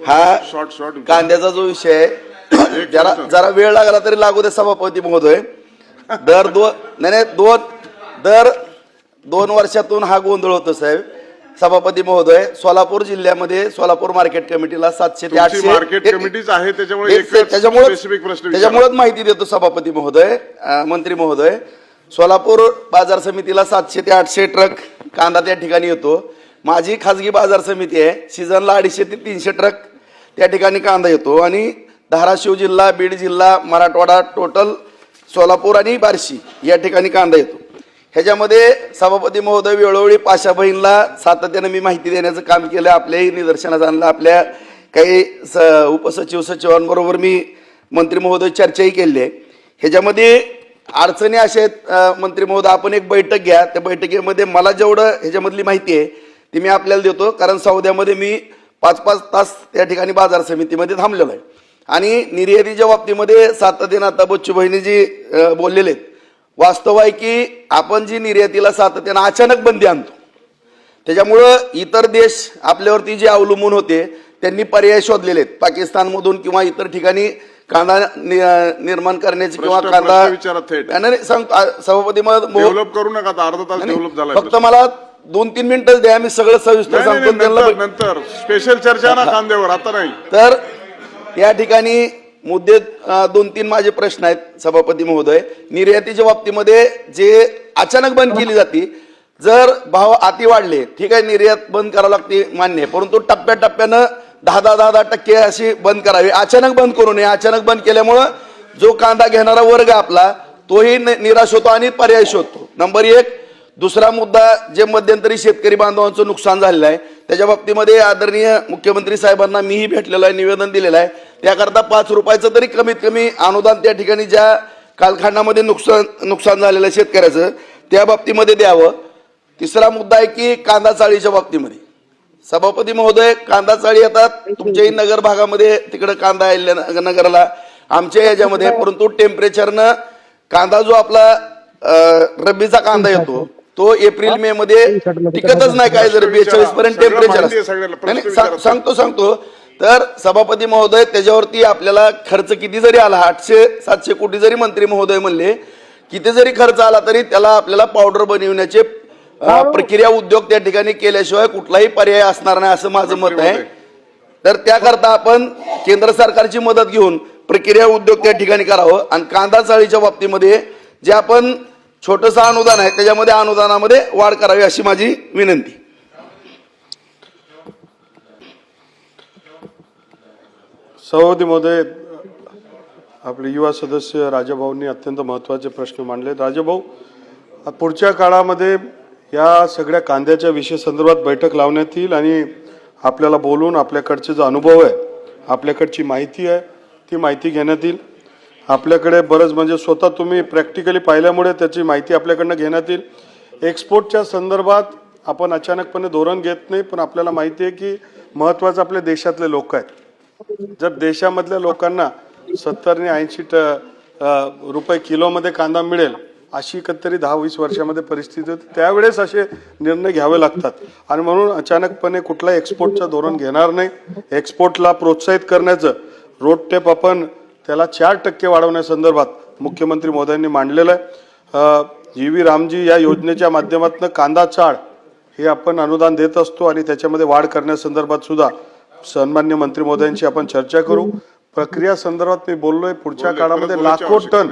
हा शॉर्ट कांद्याचा जो विषय आहे जरा वेळ लागला तरी लागू दे सभापती महोदय. दर 2 वर्षातून हा गोंधळ होतो साहेब. सभापती महोदय, सोलापूर जिल्ह्यामध्ये सोलापूर मार्केट कमिटीला 700 ते 800 मार्केट कमिटीच आहे, त्याच्यामुळे माहिती देतो सभापती महोदय. मंत्री महोदय, सोलापूर बाजार समितीला 700 ते 800 ट्रक कांदा त्या ठिकाणी येतो. माझी खाजगी बाजार समिती आहे, सीझनला 250 ते 300 ट्रक त्या ठिकाणी कांदा येतो. आणि धाराशिव जिल्हा, बीड जिल्हा, मराठवाडा, टोटल सोलापूर आणि बार्शी या ठिकाणी कांदा येतो. ह्याच्यामध्ये सभापती महोदय वेळोवेळी पाशा बहीणला सातत्याने मी माहिती देण्याचं काम केलं. आपल्याही निदर्शनास आणलं. आपल्या काही उपसचिव सचिवांबरोबर मी मंत्री महोदय चर्चाही केली आहे. ह्याच्यामध्ये अडचणी अशा आहेत मंत्री महोदय, आपण एक बैठक घ्या. त्या बैठकीमध्ये मला जेवढं ह्याच्यामधली माहिती आहे ती मी आपल्याला देतो. कारण सौद्यामध्ये मी 5-5 तास त्या ठिकाणी बाजार समितीमध्ये थांबलेलो आहे. आणि निर्यातीच्या बाबतीमध्ये सातत्याने आता बच्चू बहिणी जी बोललेले आहेत, वास्तव आहे की आपण जी निर्यातीला सातत्याने अचानक बंदी आणतो, त्याच्यामुळं इतर देश आपल्यावरती जे अवलंबून होते त्यांनी पर्याय शोधलेले आहेत. पाकिस्तानमधून किंवा इतर ठिकाणी कांदा निर्माण करण्याचे किंवा कांदा सभापती डेव्हलप करू नका, अर्धा तास डेव्हलप झाला. फक्त मला 2-3 मिनिटं द्या, मी सगळं सविस्तर सांगतो. नंतर स्पेशल चर्चा ना कांद्यावर, आता नाही. तर या ठिकाणी मुद्दे 2-3 माझे प्रश्न आहेत सभापती महोदय. निर्यातीच्या बाबतीमध्ये जे अचानक बंद केली जाते, जर भाव अति वाढले, ठीक आहे, निर्यात बंद करावं लागते, मान्य आहे. परंतु टप्प्याटप्प्यानं 10% अशी बंद करावी, अचानक बंद करू नये. अचानक बंद केल्यामुळं जो कांदा घेणारा वर्ग आपला तोही निराश होतो आणि पर्याय शोधतो. नंबर 1. दुसरा मुद्दा, जे मध्यंतरी शेतकरी बांधवांचं नुकसान झालेलं आहे त्याच्या बाबतीमध्ये आदरणीय मुख्यमंत्री साहेबांना मीही भेटलेलो आहे, निवेदन दिलेलं आहे. त्याकरता 5 रुपयाचं तरी कमीत कमी अनुदान त्या ठिकाणी ज्या कालखंडामध्ये नुकसान झालेलं आहे शेतकऱ्याचं, त्या बाबतीमध्ये द्यावं. तिसरा मुद्दा आहे की कांदा चाळीच्या बाबतीमध्ये सभापती महोदय, कांदा चाळी येतात तुमच्याही नगर भागामध्ये, तिकडे कांदा आहे नगरला, आमच्या ह्याच्यामध्ये, परंतु टेम्परेचरनं कांदा जो आपला रब्बीचा कांदा येतो तो एप्रिल-मे मध्ये टिकतच नाही. काय जर 42 पर्यंत टेम्परेचर सांगतो. तर सभापती महोदय, त्याच्यावरती आपल्याला खर्च किती जरी आला, 800-700 कोटी जरी मंत्री महोदय म्हणले, किती जरी खर्च आला तरी त्याला आपल्याला पावडर बनविण्याचे प्रक्रिया उद्योग त्या ठिकाणी केल्याशिवाय कुठलाही पर्याय असणार नाही, असं माझं मत आहे. तर त्याकरता आपण केंद्र सरकारची मदत घेऊन प्रक्रिया उद्योग त्या ठिकाणी करावं. आणि कांदा चाळीच्या बाबतीमध्ये जे आपण छोटंसं अनुदान आहे त्याच्यामध्ये अनुदानामध्ये वाढ करावी, अशी माझी विनंती. सभापती महोदय, आपले युवा सदस्य राजाभाऊंनी अत्यंत महत्त्वाचे प्रश्न मांडले. राजाभाऊ, पुढच्या काळामध्ये या सगळ्या कांद्याच्या विषय संदर्भात बैठक लावण्यात येईल आणि आपल्याला बोलून आपल्याकडचे जो अनुभव आहे, आपल्याकडची माहिती आहे, ती माहिती घेण्यात येईल. आपल्याकडे बरंच म्हणजे स्वतः तुम्ही प्रॅक्टिकली पाहिल्यामुळे त्याची माहिती आपल्याकडनं घेण्यात येईल. एक्सपोर्टच्या संदर्भात आपण अचानकपणे धोरण घेत नाही, पण आपल्याला माहिती आहे की महत्त्वाचं आपल्या देशातले लोक आहेत. जर देशामधल्या लोकांना 70 आणि 80 रुपये किलोमध्ये कांदा मिळेल अशी कधीतरी 10-20 वर्षामध्ये परिस्थिती होती, त्यावेळेस असे निर्णय घ्यावे लागतात. आणि म्हणून अचानकपणे कुठलाही एक्सपोर्टचं धोरण घेणार नाही. एक्सपोर्टला प्रोत्साहित करण्याचं रोड टेप आपण त्याला 4% वाढवण्यासंदर्भात मुख्यमंत्री मोदयांनी मांडलेलं आहे. जी.व्ही. रामजी या योजनेच्या माध्यमातून कांदा चाळ हे आपण अनुदान देत असतो आणि त्याच्यामध्ये वाढ करण्यासंदर्भात सुद्धा सन्मान्य मंत्री महोदयांशी आपण चर्चा करू. प्रक्रिया संदर्भात मी बोललोय, पुढच्या काळामध्ये लाखो टन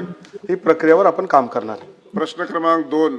ही प्रक्रियेवर आपण काम करणार. प्रश्न क्रमांक 2.